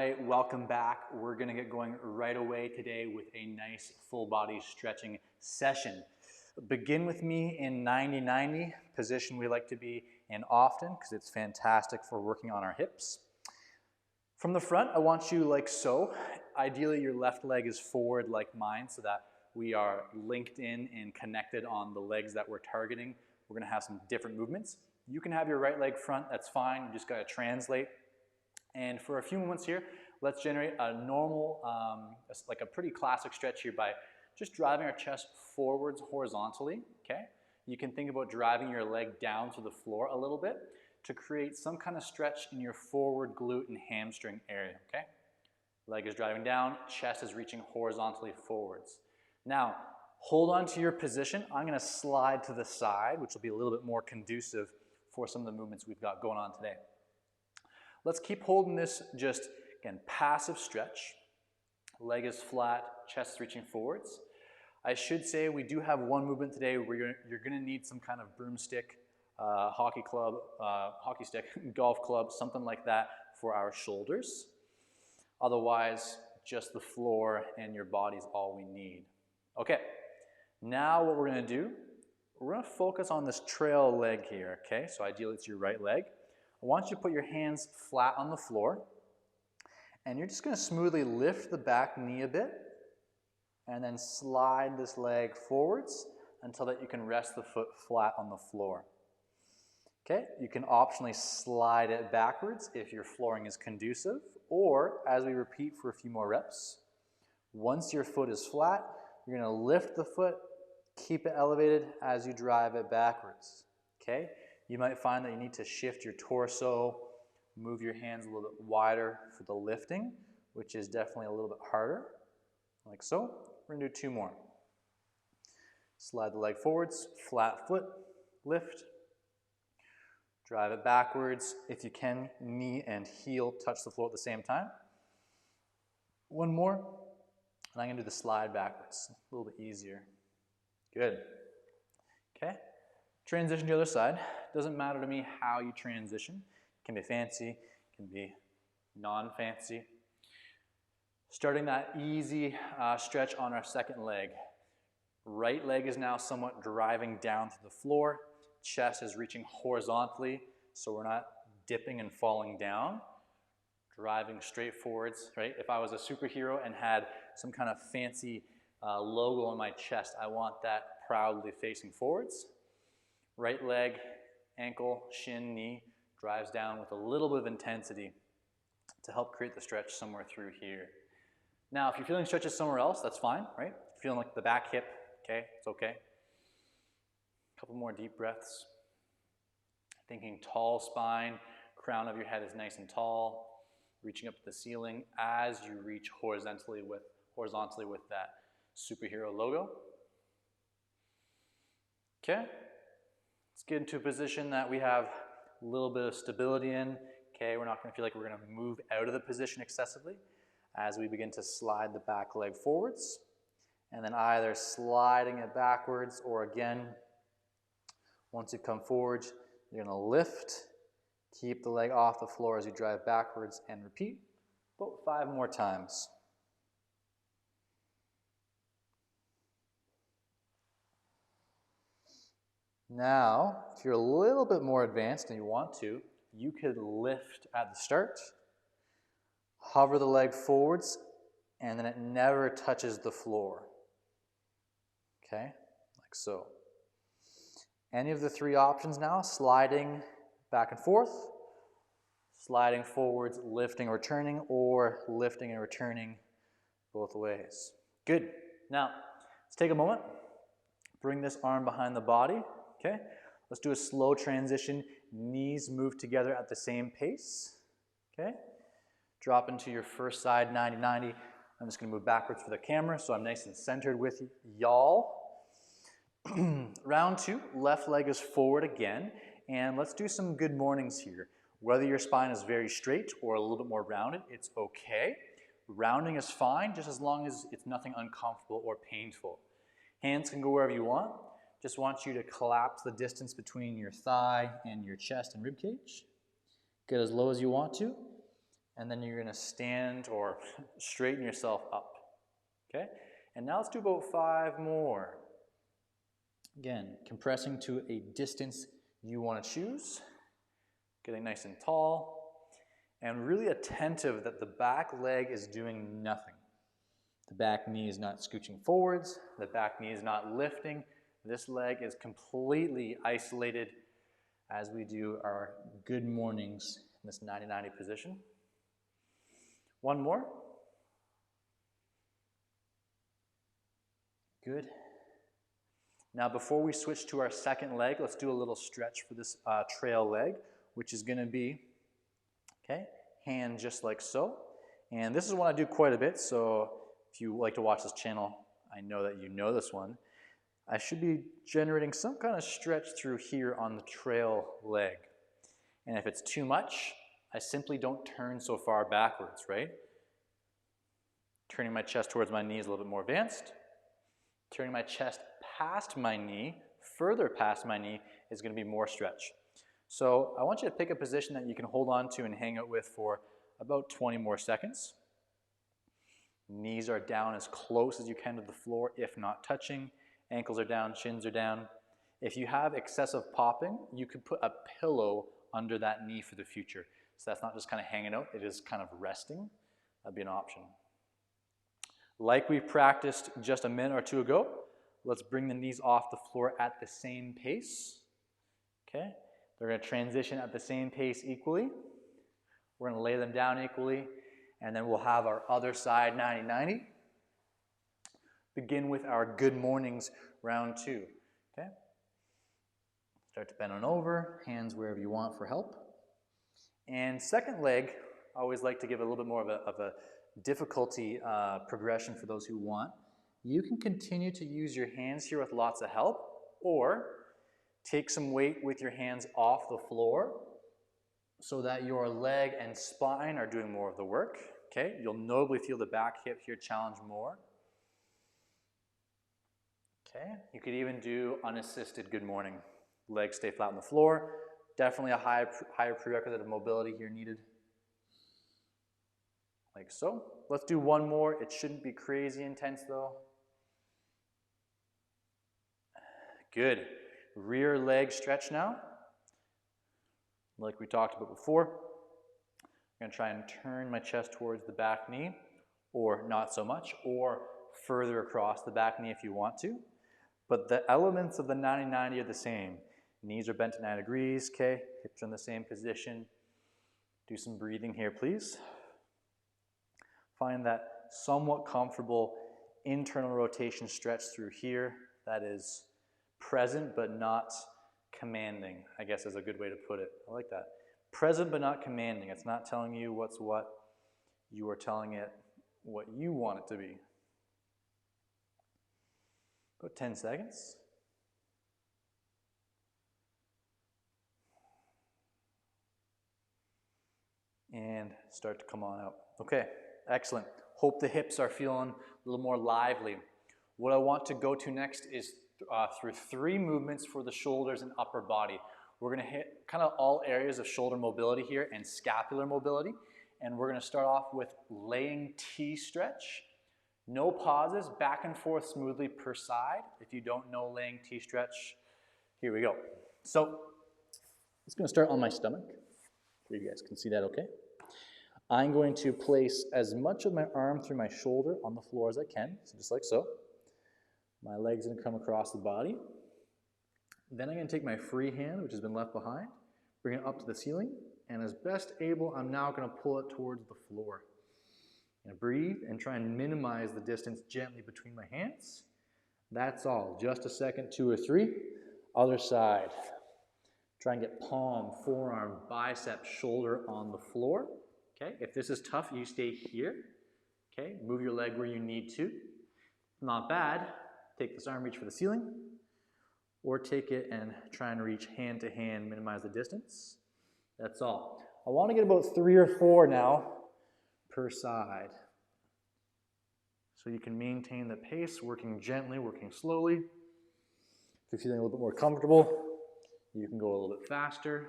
right, welcome back. We're gonna get going right away today with a nice full body stretching session. Begin with me in 90-90, position we like to be in often because it's fantastic for working on our hips. From the front, I want you like so. Ideally, your left leg is forward like mine so that we are linked in and connected on the legs that we're targeting. We're gonna have some different movements. You can have your right leg front, that's fine. You just gotta translate. And for a few moments here, let's generate a normal, like a pretty classic stretch here by just driving our chest forwards horizontally, okay? You can think about driving your leg down to the floor a little bit to create some kind of stretch in your forward glute and hamstring area, okay? Leg is driving down, chest is reaching horizontally forwards. Now, hold on to your position. I'm gonna slide to the side, which will be a little bit more conducive for some of the movements we've got going on today. Let's keep holding this just, again, passive stretch. Leg is flat, chest is reaching forwards. I should say we do have one movement today where you're gonna need some kind of broomstick, hockey stick, golf club, something like that for our shoulders. Otherwise, just the floor and your body is all we need. Okay, now what we're gonna do, we're gonna focus on this trail leg here, okay? So ideally it's your right leg. I want you to put your hands flat on the floor, and you're just going to smoothly lift the back knee a bit, and then slide this leg forwards until that you can rest the foot flat on the floor. Okay, you can optionally slide it backwards if your flooring is conducive, or as we repeat for a few more reps, once your foot is flat, you're going to lift the foot, keep it elevated as you drive it backwards. Okay? You might find that you need to shift your torso, move your hands a little bit wider for the lifting, which is definitely a little bit harder, like so. We're gonna do two more. Slide the leg forwards, flat foot, lift, drive it backwards. If you can, knee and heel touch the floor at the same time. One more, and I'm gonna do the slide backwards, a little bit easier. Good, okay. Transition to the other side. Doesn't matter to me how you transition. It can be fancy, it can be non-fancy. Starting that easy stretch on our second leg. Right leg is now somewhat driving down to the floor. Chest is reaching horizontally, so we're not dipping and falling down. Driving straight forwards, right? If I was a superhero and had some kind of fancy logo on my chest, I want that proudly facing forwards. Right leg, ankle, shin, knee, drives down with a little bit of intensity to help create the stretch somewhere through here. Now, if you're feeling stretches somewhere else, that's fine, right? If you're feeling like the back hip, okay, it's okay. A couple more deep breaths. Thinking tall spine, crown of your head is nice and tall, reaching up to the ceiling as you reach horizontally with that superhero logo. Okay. Let's get into a position that we have a little bit of stability in. Okay, we're not going to feel like we're going to move out of the position excessively as we begin to slide the back leg forwards. And then either sliding it backwards or again, once you come forward, you're going to lift, keep the leg off the floor as you drive backwards and repeat about 5 more times. Now, if you're a little bit more advanced and you want to, you could lift at the start, hover the leg forwards, and then it never touches the floor. Okay, like so. Any of the 3 options now, sliding back and forth, sliding forwards, lifting and returning, or lifting and returning both ways. Good. Now, let's take a moment, bring this arm behind the body. Okay, let's do a slow transition. Knees move together at the same pace. Okay, drop into your first side 90-90. I'm just going to move backwards for the camera so I'm nice and centered with y'all. Round 2, left leg is forward again. And let's do some good mornings here. Whether your spine is very straight or a little bit more rounded, it's okay. Rounding is fine, just as long as it's nothing uncomfortable or painful. Hands can go wherever you want. Just want you to collapse the distance between your thigh and your chest and rib cage. Get as low as you want to. And then you're gonna stand or straighten yourself up, okay? And now let's do about 5 more. Again, compressing to a distance you wanna choose, getting nice and tall, and really attentive that the back leg is doing nothing. The back knee is not scooching forwards, the back knee is not lifting. This leg is completely isolated as we do our good mornings in this 90-90 position. One more. Good. Now before we switch to our second leg, let's do a little stretch for this trail leg, which is gonna be, okay, hand just like so. And this is one I do quite a bit, so if you like to watch this channel, I know that you know this one. I should be generating some kind of stretch through here on the trail leg. And if it's too much, I simply don't turn so far backwards, right? Turning my chest towards my knee is a little bit more advanced. Turning my chest past my knee, further past my knee, is going to be more stretch. So I want you to pick a position that you can hold on to and hang out with for about 20 more seconds. Knees are down as close as you can to the floor, if not touching. Ankles are down, shins are down. If you have excessive popping, you could put a pillow under that knee for the future. So that's not just kind of hanging out, it is kind of resting. That'd be an option. Like we practiced just a minute or two ago, let's bring the knees off the floor at the same pace. Okay, they're going to transition at the same pace equally. We're going to lay them down equally, and then we'll have our other side 90-90. Begin with our good mornings round 2. Okay, start to bend on over, hands wherever you want for help. And second leg, I always like to give a little bit more of a difficulty progression for those who want. You can continue to use your hands here with lots of help, or take some weight with your hands off the floor so that your leg and spine are doing more of the work. Okay, you'll notably feel the back hip here challenge more. Okay, you could even do unassisted good morning. Legs stay flat on the floor. Definitely a higher prerequisite of mobility here needed. Like so. Let's do one more. It shouldn't be crazy intense though. Good. Rear leg stretch now. Like we talked about before. I'm going to try and turn my chest towards the back knee, or not so much, or further across the back knee if you want to. But the elements of the 90-90 are the same. Knees are bent to 90 degrees, okay? Hips are in the same position. Do some breathing here, please. Find that somewhat comfortable internal rotation stretch through here that is present but not commanding, I guess is a good way to put it. I like that. Present but not commanding. It's not telling you what's what. You are telling it what you want it to be. About 10 seconds. And start to come on out. Okay, excellent. Hope the hips are feeling a little more lively. What I want to go to next is through 3 movements for the shoulders and upper body. We're going to hit kind of all areas of shoulder mobility here and scapular mobility. And we're going to start off with laying T stretch. No pauses, back and forth smoothly per side. If you don't know laying T stretch, here we go. So, it's going to start on my stomach. Here you guys can see that okay. I'm going to place as much of my arm through my shoulder on the floor as I can, so just like so. My leg's going to come across the body. Then I'm going to take my free hand, which has been left behind, bring it up to the ceiling, and as best able, I'm now going to pull it towards the floor. And breathe and try and minimize the distance gently between my hands. That's all. Just a second, 2 or 3. Other side. Try and get palm, forearm, bicep, shoulder on the floor. Okay, if this is tough, you stay here. Okay, move your leg where you need to. Not bad. Take this arm, reach for the ceiling. Or take it and try and reach hand to hand, minimize the distance. That's all. I want to get about 3 or 4 now per side. So you can maintain the pace, working gently, working slowly. If you're feeling a little bit more comfortable, you can go a little bit faster.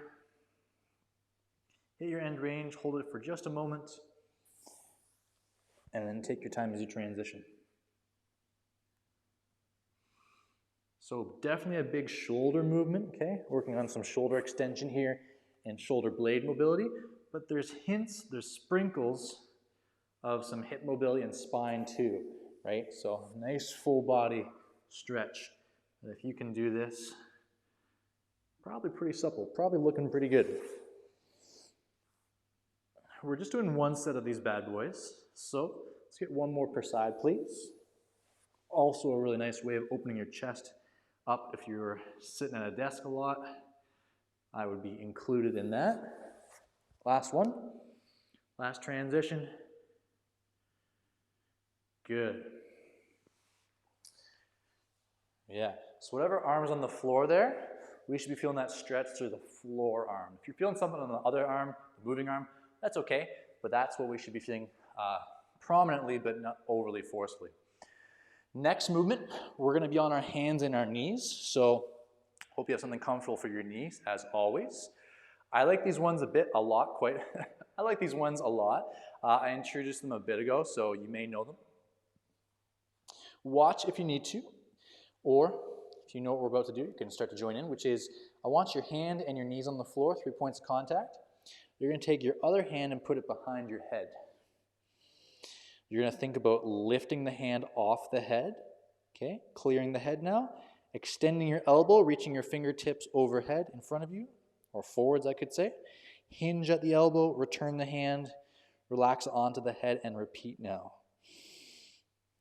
Hit your end range, hold it for just a moment, and then take your time as you transition. So definitely a big shoulder movement, okay? Working on some shoulder extension here and shoulder blade mobility, but there's hints, there's sprinkles of some hip mobility and spine too, right? So nice full body stretch. And if you can do this, probably pretty supple, probably looking pretty good. We're just doing one set of these bad boys. So let's get one more per side, please. Also a really nice way of opening your chest up if you're sitting at a desk a lot. I would be included in that. Last one, last transition. Good. Yeah, so whatever arm's on the floor there, we should be feeling that stretch through the floor arm. If you're feeling something on the other arm, the moving arm, that's okay, but that's what we should be feeling prominently, but not overly forcefully. Next movement, we're gonna be on our hands and our knees, so hope you have something comfortable for your knees, as always. I like these ones a lot, I like these ones a lot. I introduced them a bit ago, so you may know them. Watch if you need to, or if you know what we're about to do, you can start to join in, which is, I want your hand and your knees on the floor, 3 points of contact. You're gonna take your other hand and put it behind your head. You're gonna think about lifting the hand off the head, okay? Clearing the head now, extending your elbow, reaching your fingertips overhead in front of you, or forwards I could say. Hinge at the elbow, return the hand, relax onto the head, and repeat now.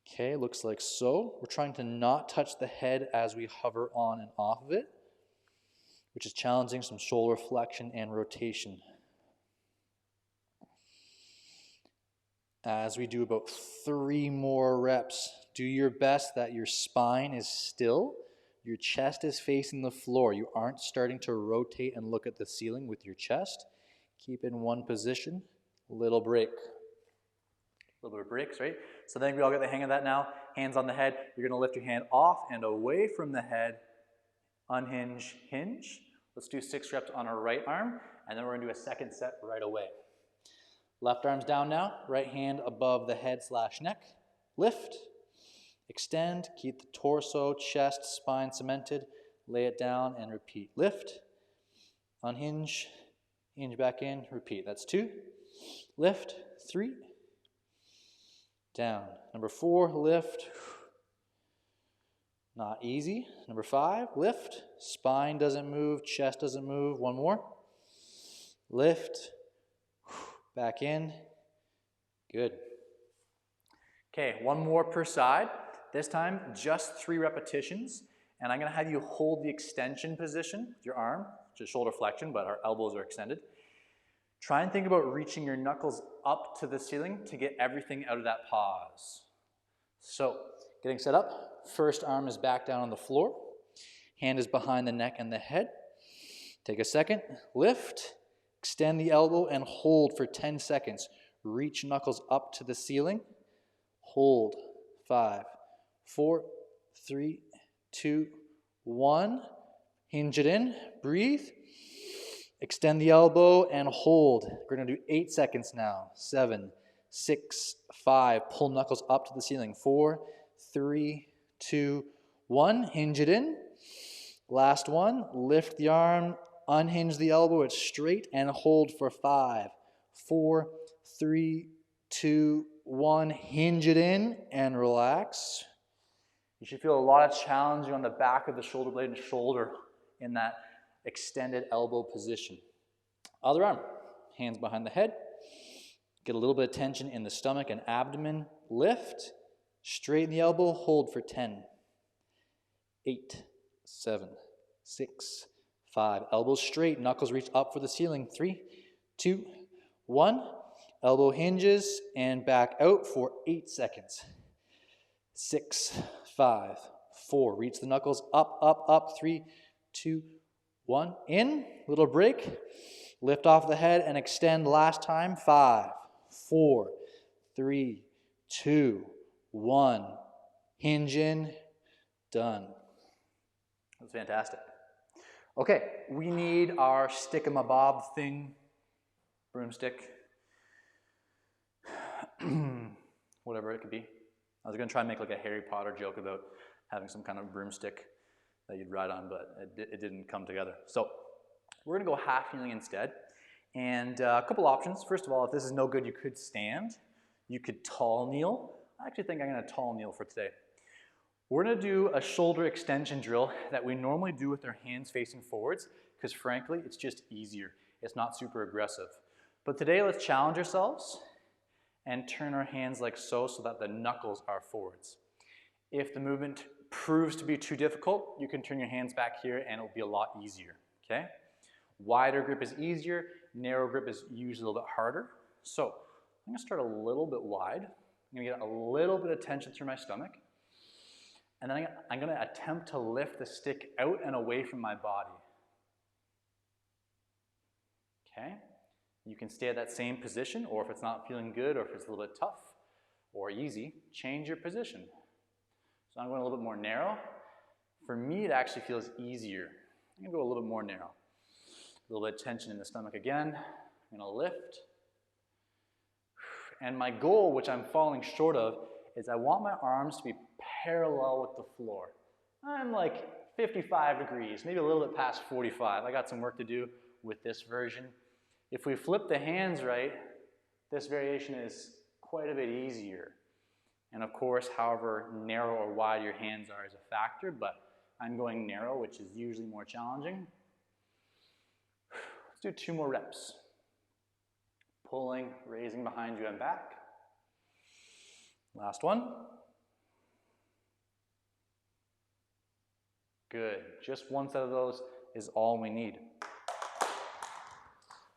Okay, looks like so. We're trying to not touch the head as we hover on and off of it, which is challenging some shoulder flexion and rotation. As we do about 3 more reps, do your best that your spine is still, your chest is facing the floor. You aren't starting to rotate and look at the ceiling with your chest. Keep in one position, little break. A little bit of breaks, right? So then we all get the hang of that now. Hands on the head. You're going to lift your hand off and away from the head. Unhinge, hinge. Let's do 6 reps on our right arm, and then we're going to do a second set right away. Left arm's down now. Right hand above the head / neck. Lift. Extend. Keep the torso, chest, spine cemented. Lay it down and repeat. Lift. Unhinge. Hinge back in. Repeat. That's 2. Lift. 3. Down. Number 4, lift. Not easy. Number 5, lift. Spine doesn't move, chest doesn't move. 1 more. Lift. Back in. Good. Okay, 1 more per side. This time, just 3 repetitions. And I'm going to have you hold the extension position with your arm, which is shoulder flexion, but our elbows are extended. Try and think about reaching your knuckles up to the ceiling to get everything out of that pause. So, getting set up, first arm is back down on the floor. Hand is behind the neck and the head. Take a second, lift, extend the elbow and hold for 10 seconds. Reach knuckles up to the ceiling. Hold, 5, 4, 3, 2, 1. Hinge it in, breathe. Extend the elbow and hold. We're going to do 8 seconds now. 7, 6, 5. Pull knuckles up to the ceiling. 4, 3, 2, 1. Hinge it in. Last one. Lift the arm. Unhinge the elbow. It's straight and hold for 5, 4, 3, 2, 1. Hinge it in and relax. You should feel a lot of challenging on the back of the shoulder blade and shoulder in that extended elbow position. Other arm, hands behind the head. Get a little bit of tension in the stomach and abdomen. Lift, straighten the elbow, hold for 10, 8, 7, 6, 5. Elbows straight, knuckles reach up for the ceiling. 3, 2, 1. Elbow hinges and back out for 8 seconds. 6, 5, 4. Reach the knuckles up, up, up. 3, 2, 1. In. Little break. Lift off the head and extend last time. 5, 4, 3, 2, 1. Hinge in. Done. That's fantastic. Okay, we need our stick-em-a-bob thing. broomstick, whatever it could be. I was gonna try and make like a Harry Potter joke about having some kind of broomstick that you'd ride on, but it didn't come together. So we're gonna go half kneeling instead. And a couple options. First of all, if this is no good, you could stand. You could tall kneel. I actually think I'm gonna tall kneel for today. We're gonna do a shoulder extension drill that we normally do with our hands facing forwards, because frankly, it's just easier. It's not super aggressive. But today, let's challenge ourselves and turn our hands like so that the knuckles are forwards. If the movement proves to be too difficult, you can turn your hands back here and it'll be a lot easier, okay? Wider grip is easier, narrow grip is usually a little bit harder. So I'm gonna start a little bit wide. I'm gonna get a little bit of tension through my stomach. And then I'm gonna attempt to lift the stick out and away from my body. Okay? You can stay at that same position, or if it's not feeling good, or if it's a little bit tough or easy, change your position. So I'm going a little bit more narrow. For me, it actually feels easier. I'm gonna go a little bit more narrow. A little bit of tension in the stomach again. I'm gonna lift. And my goal, which I'm falling short of, is I want my arms to be parallel with the floor. I'm like 55 degrees, maybe a little bit past 45. I got some work to do with this version. If we flip the hands right, this variation is quite a bit easier. And of course, however narrow or wide your hands are is a factor, but I'm going narrow, which is usually more challenging. Let's do 2 more reps. Pulling, raising behind you and back. Last one. Good. Just one set of those is all we need.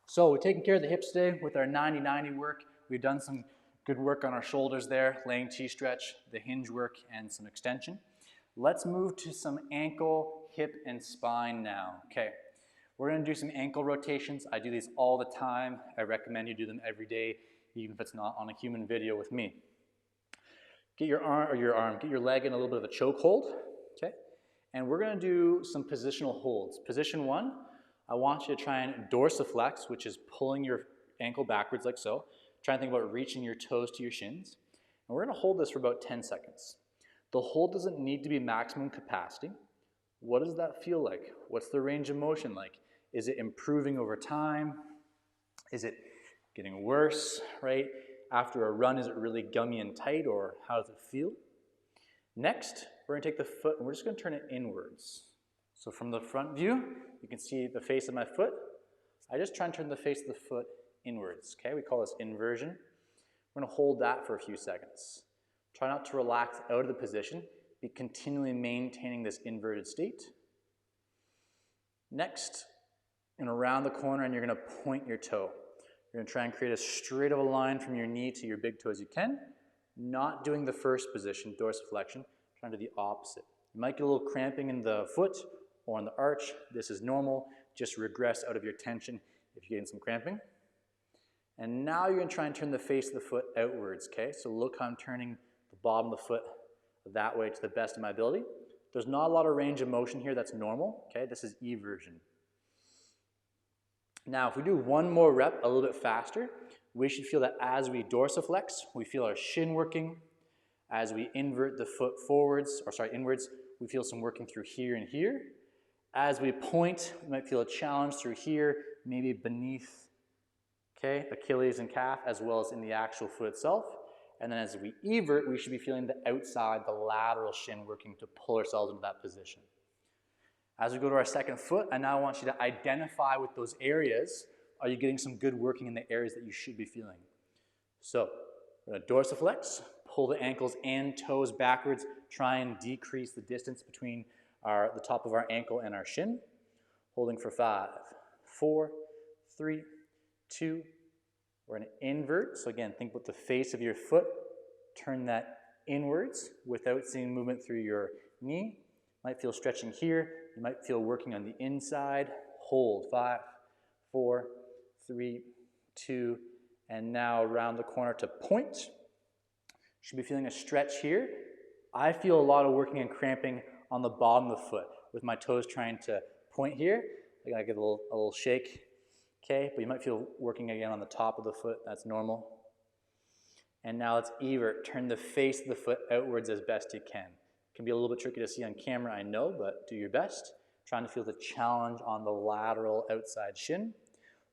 So we've taken care of the hips today with our 90-90 work. We've done some good work on our shoulders there, laying T-stretch, the hinge work, and some extension. Let's move to some ankle, hip, and spine now. Okay, we're gonna do some ankle rotations. I do these all the time. I recommend you do them every day, even if it's not on a human video with me. Get your get your leg in a little bit of a choke hold, okay? And we're gonna do some positional holds. Position 1, I want you to try and dorsiflex, which is pulling your ankle backwards like so. Try and think about reaching your toes to your shins. And we're gonna hold this for about 10 seconds. The hold doesn't need to be maximum capacity. What does that feel like? What's the range of motion like? Is it improving over time? Is it getting worse, right? After a run, is it really gummy and tight, or how does it feel? Next, we're gonna take the foot and we're just gonna turn it inwards. So from the front view, you can see the face of my foot. I just try and turn the face of the foot inwards, okay? We call this inversion. We're gonna hold that for a few seconds. Try not to relax out of the position. Be continually maintaining this inverted state. Next, and around the corner, and you're gonna point your toe. You're gonna try and create as straight of a line from your knee to your big toe as you can. Not doing the first position, dorsiflexion, trying to do the opposite. You might get a little cramping in the foot or in the arch. This is normal. Just regress out of your tension if you're getting some cramping. And now you're gonna try and turn the face of the foot outwards, okay? So look how I'm turning the bottom of the foot that way to the best of my ability. There's not a lot of range of motion here, that's normal, okay? This is eversion. Now, if we do one more rep a little bit faster, we should feel that as we dorsiflex, we feel our shin working. As we invert the foot forwards, inwards, we feel some working through here and here. As we point, we might feel a challenge through here, maybe beneath, okay, Achilles and calf, as well as in the actual foot itself. And then as we evert, we should be feeling the outside, the lateral shin working to pull ourselves into that position. As we go to our second foot, I now want you to identify with those areas. Are you getting some good working in the areas that you should be feeling? So, we're gonna dorsiflex, pull the ankles and toes backwards, try and decrease the distance between the top of our ankle and our shin. Holding for 5, 4, 3, 2. We're gonna invert. So again, think about the face of your foot. Turn that inwards without seeing movement through your knee. Might feel stretching here. You might feel working on the inside. Hold, 5, 4, 3, 2, and now around the corner to point. Should be feeling a stretch here. I feel a lot of working and cramping on the bottom of the foot with my toes trying to point here. I gotta give a little shake. Okay, but you might feel working again on the top of the foot. That's normal. And now let's evert. Turn the face of the foot outwards as best you can. It can be a little bit tricky to see on camera, I know, but do your best. Trying to feel the challenge on the lateral outside shin.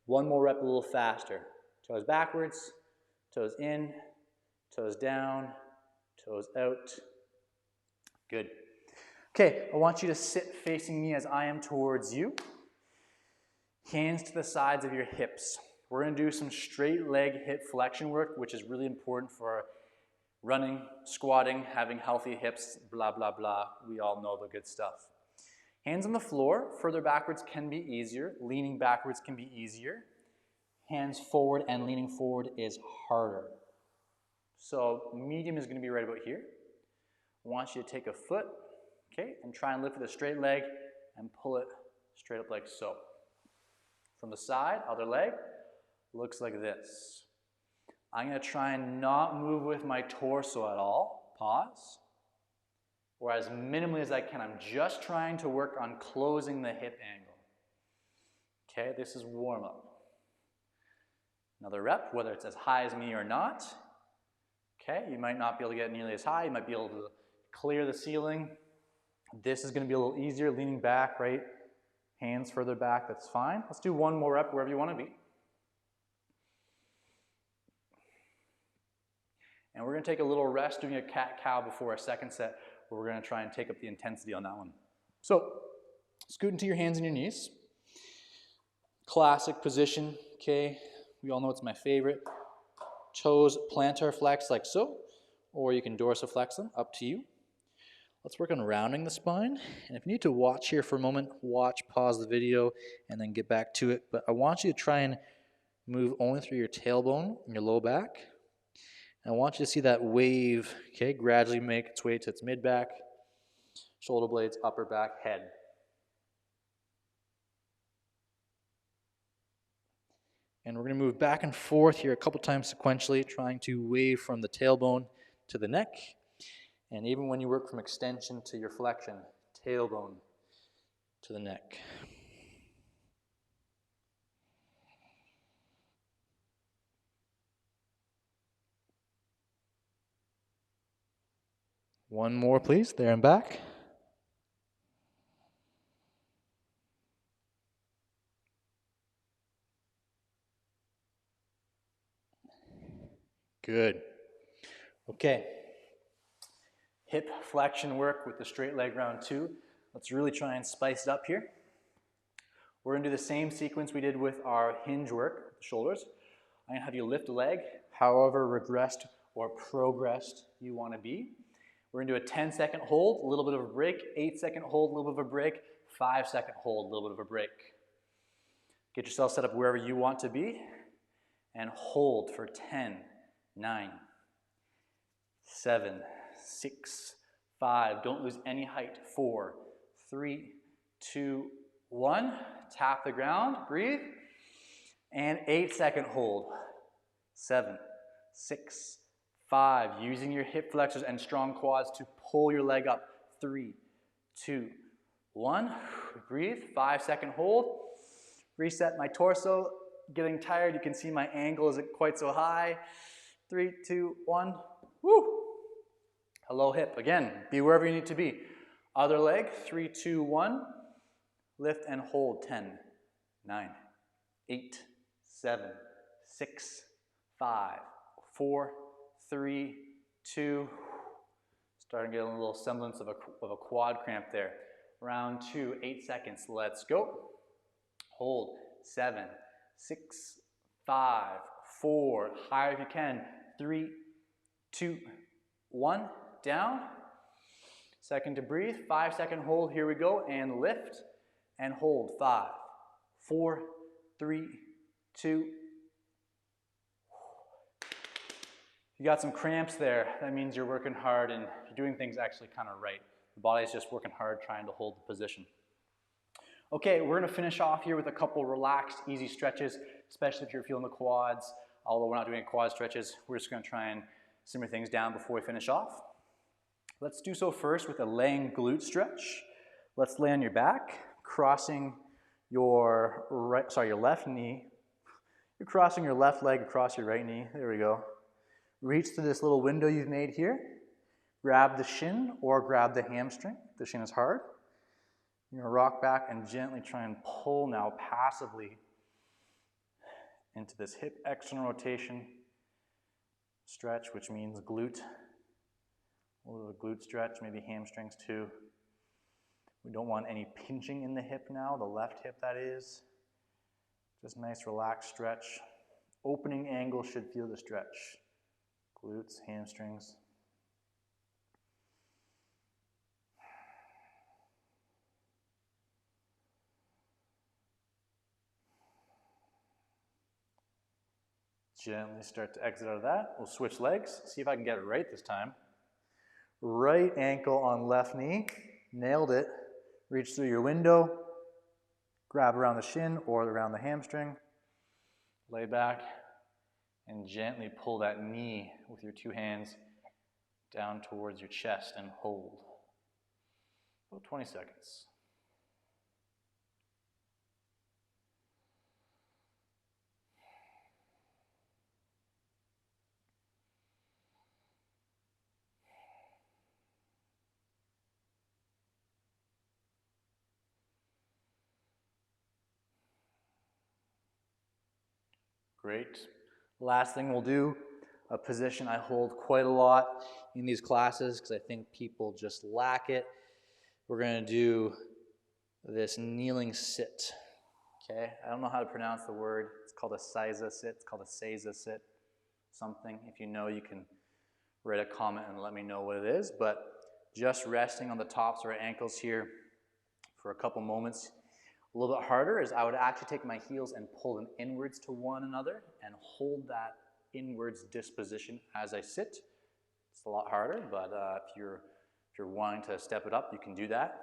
One more rep a little faster. Toes backwards, toes in, toes down, toes out. Good. Okay, I want you to sit facing me as I am towards you. Hands to the sides of your hips. We're going to do some straight leg hip flexion work, which is really important for running, squatting, having healthy hips, blah, blah, blah. We all know the good stuff. Hands on the floor. Further backwards can be easier. Leaning backwards can be easier. Hands forward and leaning forward is harder. So medium is going to be right about here. I want you to take a foot, okay, and try and lift with a straight leg and pull it straight up like so. From the side, other leg, looks like this. I'm going to try and not move with my torso at all. Pause. Or as minimally as I can. I'm just trying to work on closing the hip angle. Okay, this is warm up. Another rep, whether it's as high as me or not. Okay, you might not be able to get nearly as high. You might be able to clear the ceiling. This is going to be a little easier, leaning back, right? Hands further back, that's fine. Let's do one more rep wherever you want to be. And we're going to take a little rest doing a cat-cow before our second set, where we're going to try and take up the intensity on that one. So, scoot into your hands and your knees. Classic position, okay? We all know it's my favorite. Toes plantar flex like so, or you can dorsiflex them, up to you. Let's work on rounding the spine. And if you need to watch here for a moment, watch, pause the video, and then get back to it. But I want you to try and move only through your tailbone and your low back. And I want you to see that wave, okay, gradually make its way to its mid-back, shoulder blades, upper back, head. And we're going to move back and forth here a couple times sequentially, trying to wave from the tailbone to the neck. And even when you work from extension to your flexion, tailbone to the neck. One more, please, there and back. Good. Okay. Hip flexion work with the straight leg round 2. Let's really try and spice it up here. We're going to do the same sequence we did with our hinge work, the shoulders. I'm going to have you lift a leg, however regressed or progressed you want to be. We're going to do a 10-second hold, a little bit of a break, 8-second hold, a little bit of a break, 5-second hold, a little bit of a break. Get yourself set up wherever you want to be and hold for 10, 9, 7, 6, 5. Don't lose any height. 4, 3, 2, 1. Tap the ground. Breathe. And 8-second hold. 7, 6, 5. Using your hip flexors and strong quads to pull your leg up. 3, 2, 1. Breathe. 5-second hold. Reset my torso. Getting tired. You can see my angle isn't quite so high. 3, 2, 1. Woo! Hello hip. Again, be wherever you need to be. Other leg. 3, 2, 1. Lift and hold. 10, 9, 8, 7, 6, 5, 4, 3, 2. Starting to get a little semblance of a quad cramp there. Round 2, 8 seconds. Let's go. Hold. 7, 6, 5, 4. Higher if you can. 3, 2, 1. Down. Second to breathe. 5-second hold. Here we go. And lift and hold. 5, 4, 3, 2. You got some cramps there. That means you're working hard and you're doing things actually kind of right. The body's just working hard trying to hold the position. Okay, we're going to finish off here with a couple relaxed, easy stretches, especially if you're feeling the quads. Although we're not doing any quad stretches, we're just going to try and simmer things down before we finish off. Let's do so first with a laying glute stretch. Let's lay on your back, crossing your left knee You're crossing your left leg across your right knee. There we go. Reach through this little window you've made here. Grab the shin or grab the hamstring. The shin is hard. You're going to rock back and gently try and pull now passively into this hip external rotation stretch, which means glute. A little glute stretch, maybe hamstrings too. We don't want any pinching in the hip now, the left hip that is. Just nice relaxed stretch. Opening angle should feel the stretch. Glutes, hamstrings. Gently start to exit out of that. We'll switch legs. See if I can get it right this time. Right ankle on left knee. Nailed it. Reach through your window. Grab around the shin or around the hamstring. Lay back and gently pull that knee with your two hands down towards your chest and hold. About 20 seconds. Great. Last thing we'll do, a position I hold quite a lot in these classes because I think people just lack it. We're going to do this kneeling sit. Okay, I don't know how to pronounce the word. It's called a Seiza sit. It's called a Seiza sit. Something. If you know, you can write a comment and let me know what it is. But just resting on the tops of our ankles here for a couple moments. A little bit harder is I would actually take my heels and pull them inwards to one another and hold that inwards disposition as I sit. It's a lot harder, but if you're wanting to step it up, you can do that.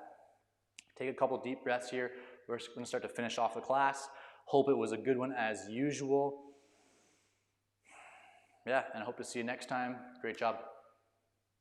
Take a couple deep breaths here. We're just going to start to finish off the class. Hope it was a good one as usual. Yeah, and I hope to see you next time. Great job.